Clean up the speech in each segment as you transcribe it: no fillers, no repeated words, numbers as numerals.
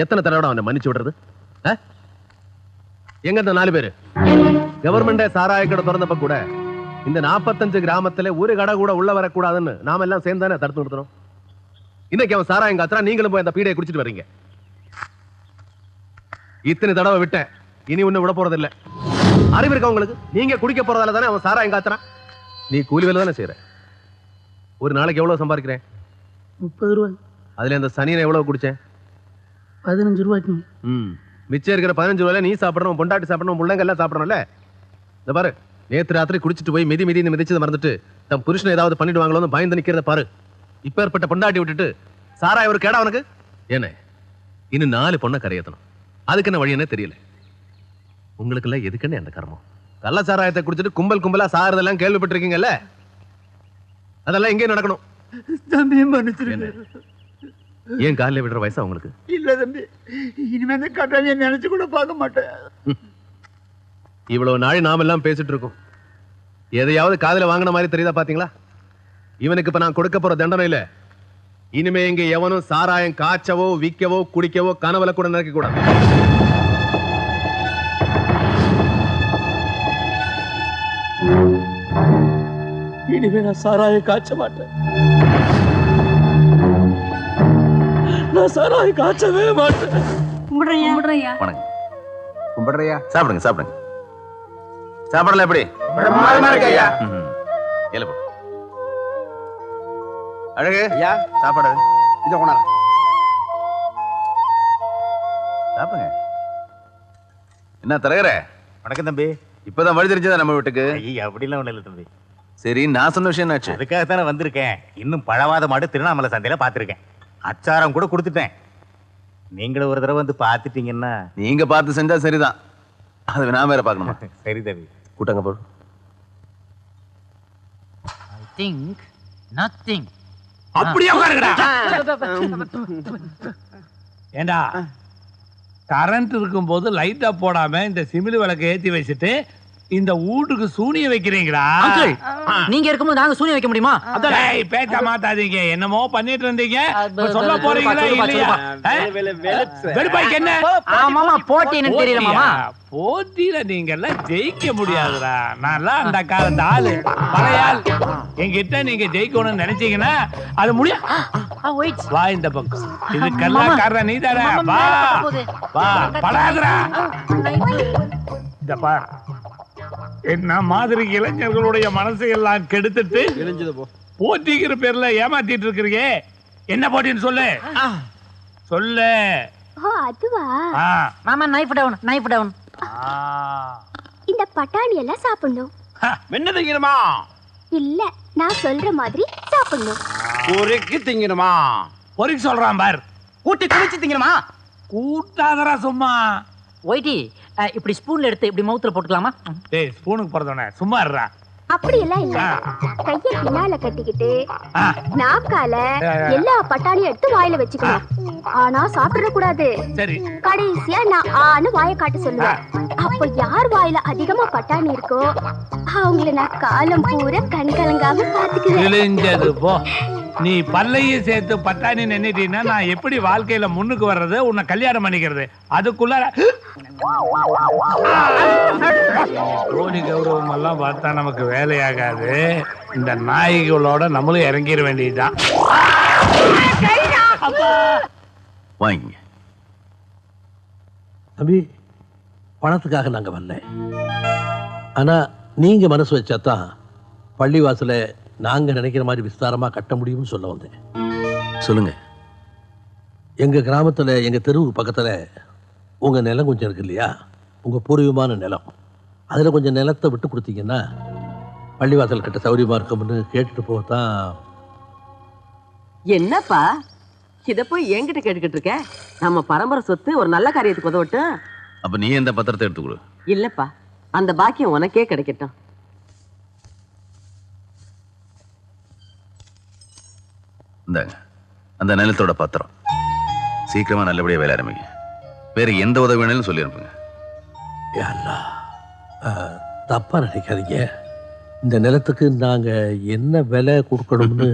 எத்தனை தடவை அவனை மன்னிச்சு விடுறது? எங்க இந்த 4 பேரு கவர்மெண்டே சாராய கடை திறந்தப்ப கூட இந்த 45 கிராமத்துல ஒரு கடை கூட உள்ள வரக்கூடாதுன்னு நாம எல்லாம் சேர்ந்தானே தடுத்து நிறுத்தணும். இன்னைக்கு அவன் சாராயம் காத்துறா, நீங்களும் போய் அந்த பீடையை குடிச்சிட்டு வர்றீங்க. இத்தனை தடவை விட்டேன், இனி ஒண்ணு விட போறது இல்ல. அறிவு இருக்கா உங்களுக்கு? நீங்க குடிக்க போறதால தானே அவன் சாராயம் காத்துறான். நீ கூலி வேலை தானே செய்யற. ஒரு நாளைக்கு எவ்வளவு சம்பாதிக்கிறேன்? 30 ரூபாய். அதுல இந்த சனியை எவ்வளவு குடிச்சேன்? 15 ரூபாய்க்கு. மிச்சம் இருக்கிற 15 ரூபாயில நீ சாப்பிடணும், பொண்டாட்டி சாப்பிடணும், முள்ளங்க எல்லாம் சாப்பிடணும்ல. இந்த பாரு, நேத்து ராத்திரி குடிச்சிட்டு போய் மிதி மிதிச்சதை மறந்துட்டு தன் புருஷனை ஏதாவது பண்ணிடுவாங்களோன்னு பயந்து நிக்கிறத பாரு. இப்ப ஏற்பட்ட பொண்டாட்டி விட்டுட்டு சாராய ஒரு கேடா அவனுக்கு என்ன? இன்னும் 4 பொண்ணை கரையேத்தணும். அதுக்கு என்ன வழி என்ன தெரியல. உங்களுக்கு எல்லாம் எதுக்குன்னு அந்த கர்மம். கள்ள சாராயத்தை குடிச்சிட்டு கும்பல் கும்பலா சாகிறதெல்லாம் கேள்விப்பட்டிருக்கீங்கல்ல? அதெல்லாம் எங்கே நடக்கணும்? தம்பி மன்னிச்சிருங்க. ஏன் காலையில விடுற வயசா உங்களுக்கு? இல்ல தம்பி, இனிமே அந்த கட்டாளியை நினைச்சு கூட பார்க்க மாட்டேன். இவ்வளவு நாள் நாம எல்லாம் பேசிட்டு இருக்கோம். எதையாவது காதுல வாங்கின மாதிரி தெரியுதா? பாத்தீங்களா? இவனுக்கு இப்ப நான் கொடுக்க போற தண்டனை இல்ல. இனிமே இங்க எவனும் சாராயம் காய்ச்சவோ விற்கவோ குடிக்கவோ கனவுல கூட நினைக்க கூடாது. இனிமே நான் சாராயம் காய்ச்ச மாட்டேன். நான் சாராயம் காய்ச்சவே மாட்டேன். கும்பிடுறையா? கும்பிடுறையா? சாப்பிடுங்க சாப்பிடுங்க. சாப்பிடல எப்படி? அழகு ஐயா, சாப்பாடு இதை கொண்டாரு. சாப்பிடுங்க. என்ன தரகற? வணக்கம் தம்பி. இப்பதான் வழி தெரிஞ்சதா நம்ம வீட்டுக்கு? அப்படிலாம் ஒண்ணு இல்லை தம்பி. சரி, நான் சொன்ன விஷயம் என்னாச்சு? அதுக்காகத்தானே வந்திருக்கேன். இன்னும் பழவாத மாடு திருவண்ணாமலை சந்தையில பாத்திருக்கேன். அச்சாரம் கூட கொடுத்துட்டேன். நீங்களும் ஒரு தடவை வந்து பாத்துட்டீங்கன்னா. நீங்க பார்த்து செஞ்சா சரிதான், அது நான் வேற பார்க்கணுமா? சரி தம்பி, கூட்டாங்க போடு. I think nothing. அப்படியே உட்காருங்கடா. ஏண்டா, கரண்ட் இருக்கும் போது லைட்டா போடாம இந்த சிமிலி விளக்க ஏத்தி வச்சுட்டு இந்த வீட்டுக்கு சூனிய வைக்கிறீங்களா? நீங்க இருக்கும்போது நாங்க சூனிய வைக்க முடியுமா? டேய், பேச்ச மாத்தாதீங்க. என்னமோ பண்ணிட்டு இருந்தீங்க, சொல்ல போறீங்களா இல்லையா? வெறுப்பாய்க்கு என்ன? ஆமாமா, போட்டி எனக்கு தெரியல மாமா. போட்டியில நீங்க எல்லாம் ஜெயிக்க முடியாதுடா. நான் அந்த காலத்து ஆளு, பழையாள். என்கிட்ட நீங்க ஜெயிக்கணும்னு நினைச்சீங்கன்னா அது முடியும். வா இந்த பக்கம். இதுக்கெல்லாம் காரணம் நீ தானே. வா வா, படாதுடா. இந்த பார், என்ன மாதிரி இளைஞர்களுடைய மனசை எல்லாம் கெடுத்துட்டு போட்டிங்கிற பேர்ல ஏமாத்திட்டு இருக்கிறீங்க. என்ன போட்டின்னு சொல்லு சொல்லு. அதுவா மாமா, நைஃப் டவுன், நைஃப் டவுன். இந்த பட்டாணி எல்லாம் சாப்பிடணும். என்ன திங்கணுமா? இல்ல, நான் சொல்ற மாதிரி சாப்பிடணும். பொறுக்கி திங்கணுமா? பொறுக்கி சொல்றான் பார். கூட்டி குளிச்சு திங்கணுமா? கூட்டாதரா சும்மா. ஒயிட்டி, இப்படி ஸ்பூன்ல எடுத்து இப்படி மவுத்துல போட்டுக்கலாமா? டேய், ஸ்பூனுக்கு போறதவனே சும்மா இருடா. அப்படி எல்லாம் இல்ல. கைய பின்னால கட்டிக்கிட்டு நாக்கால எல்லா பட்டாணியும் எடுத்து வாயில வச்சுக்கணும். ஆனா சாப்பிட கூடாது. சரி. கடைசியா நான் ஆன்னு வாயை காட்ட சொல்லுவேன். அப்ப யார் வாயில அதிகமா பட்டாணி இருக்கோ அவங்கள நான் காலம் பூரா கண் கலங்காம பாத்துக்குவேன். போ. நீ பல்லையும் சேர்த்து பட்டாணி நின்னுட்டீன்னா நான் எப்படி வாழ்க்கையில முன்னுக்கு வர்றது, உன்னை கல்யாணம் பண்ணிக்கிறது? அதுக்குள்ள கோடி கௌரவம் எல்லாம் பார்த்தா நமக்கு வேலையாகாது. இந்த நாய்களோட நம்மளும் இறங்கிட வேண்டியதுதான். வாங்கிங்க தம்பி. பணத்துக்காக நாங்க வரல. ஆனா நீங்க மனசு வச்சாதான் பள்ளிவாசல நாங்க நினைக்கிற மாதிரி விஸ்தாரமா கட்ட முடியும்னு சொல்ல வந்தேன். சொல்லுங்க. எங்க கிராமத்துல, எங்க தெருவுக்கு பக்கத்துல உங்க நிலம் கொஞ்சம் இருக்கு இல்லையா? உங்க பூர்வீகமான நிலம். அதுல கொஞ்சம் நிலத்தை விட்டு கொடுத்தீங்கன்னா பள்ளிவாசல் கட்ட சௌரியமா இருக்கும்னு கேட்டுட்டு போகத்தான். என்னப்பா இத போய் என்கிட்ட கேட்டுக்கிட்டு இருக்க? நம்ம பரம்பரை சொத்து ஒரு நல்ல காரியத்துக்கு உதவட்டும். அப்ப நீ எந்த பத்திரத்தை எடுத்துக்கொடு. இல்லப்பா, அந்த பாக்கியம் உனக்கே கிடைக்கட்டும். இந்தாங்க அந்த நிலத்தோட பத்திரம். சீக்கிரமா நல்லபடியா வேலை ஆரம்பிங்க. வேற எந்த உதவி வேணாலும் சொல்லி அனுப்புங்க. தப்பா நினைக்காதீங்க. இந்த நிலத்துக்கு நாங்க என்ன விலை கொடுக்கணும்னு.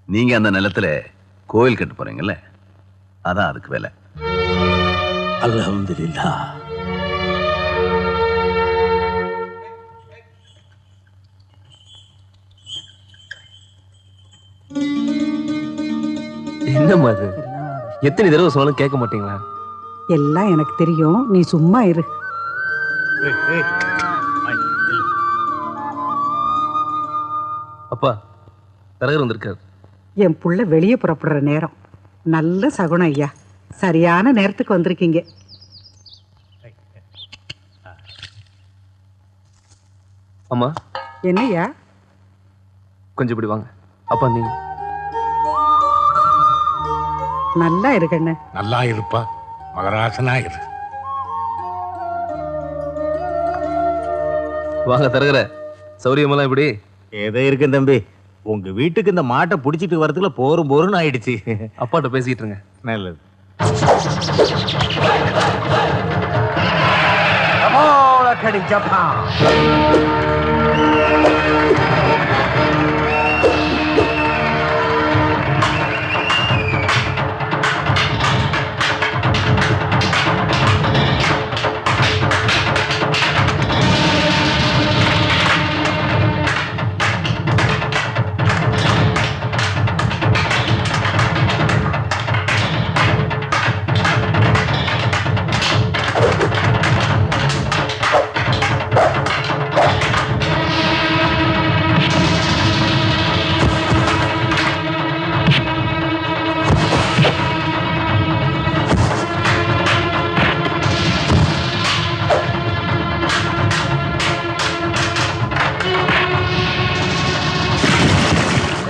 நீங்க அந்த நிலத்துல கோயில் கட்ட போறீங்கல்ல, அதான் அதுக்கு விலை. அல்ஹம்துலில்லாஹ். என்னம்மா அது? எத்தனை தடவை சொன்னாலும் கேட்க மாட்டீங்களா? எல்லாம் எனக்கு தெரியும், நீ சும்மா இரு. அப்பா தரகர் வந்திருக்காரு. என் புள்ள வெளியே புறப்படுற நேரம். நல்ல சகுனம் ஐயா, சரியான நேரத்துக்கு வந்திருக்கீங்க. அம்மா என்னய்யா? கொஞ்சம் இப்படி வாங்க. அப்பா நீங்க நல்லா இருக்கண்ண. நல்லா இருப்பா, மகராசனா இரு. வாங்க தரகர. சௌரியமெல்லாம் இப்படி ஏதோ இருக்கு தம்பி. உங்க வீட்டுக்கு இந்த மாட்டை பிடிச்சிட்டு வரதுக்குள்ள போரும் ஆயிடுச்சு. அப்பாட்ட பேசிக்கிட்டு இருங்க. நல்லது.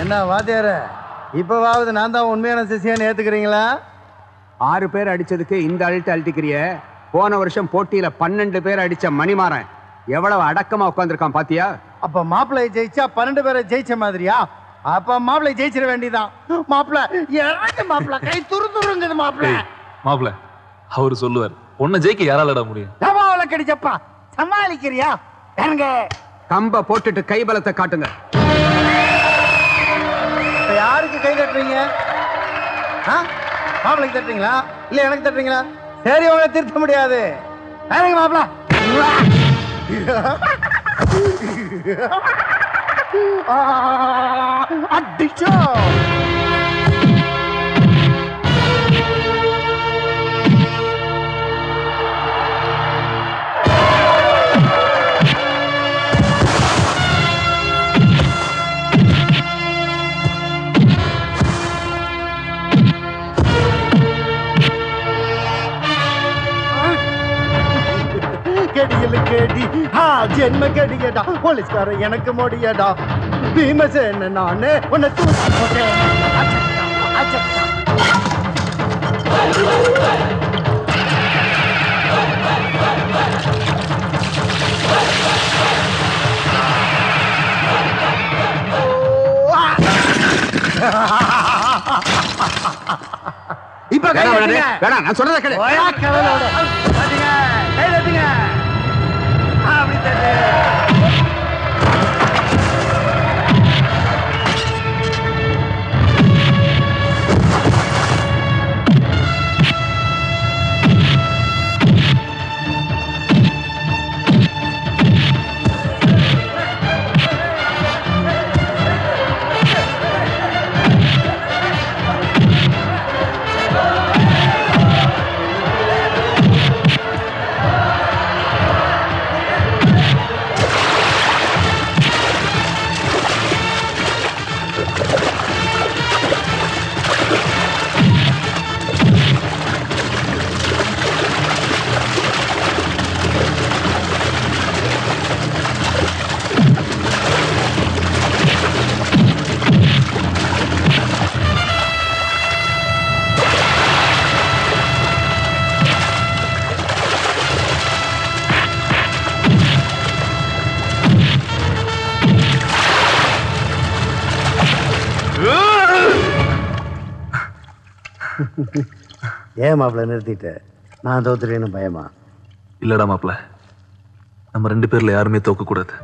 என்ன வாத்தியார, இப்பவாவது நான் தான் உண்மையான சிசியான்னு ஏத்துக்கிறீங்களா? 6 பேர் அடிச்சதுக்கு இந்த அழுட்டு அழுத்திக்கிறிய. போன வருஷம் போட்டியில 12 பேர் அடிச்ச மணிமாறன் எவ்வளவு அடக்கமா உட்காந்துருக்கான் பாத்தியா? அப்ப மாப்பிள்ளை ஜெயிச்சா 12 பேரை ஜெயிச்ச மாதிரியா? அப்ப மாப்பிள்ளை ஜெயிச்சிட வேண்டியதான். மாப்பிள்ள மாப்பிள்ள கை துருங்குது மாப்பிள்ள. மாப்பிள்ள அவரு சொல்லுவார், உன்னை ஜெயிக்க யாராலட முடியும்? தவாவளை கடிச்சப்பா, சமாளிக்கிறியா? கம்ப போட்டுட்டு கைபலத்தை காட்டுங்க. யாருக்கு கை தட்டுறீங்க? மாப்பிள்ளைக்கு தட்டுறீங்களா இல்ல எனக்கு தட்டுறீங்களா? சரி, உங்களை திருத்த முடியாது. மாப்பிள்ள அடிச்சோ. கேடி ஜென்ம கேடியடா, போலீஸ்கார எனக்கு மோடியடா. பீமசேன நானே உன்னை தூக்கி போட்டேன். இப்ப வேணாம், நான் சொல்றத கேளு. ஏன் மாப்பிள்ள நிறுத்திட்ட? நான் தோத்துறேன்னு பயமா? இல்லடா மாப்பிள்ள, நம்ம 2 பேர்ல யாருமே தோக்க கூடாது.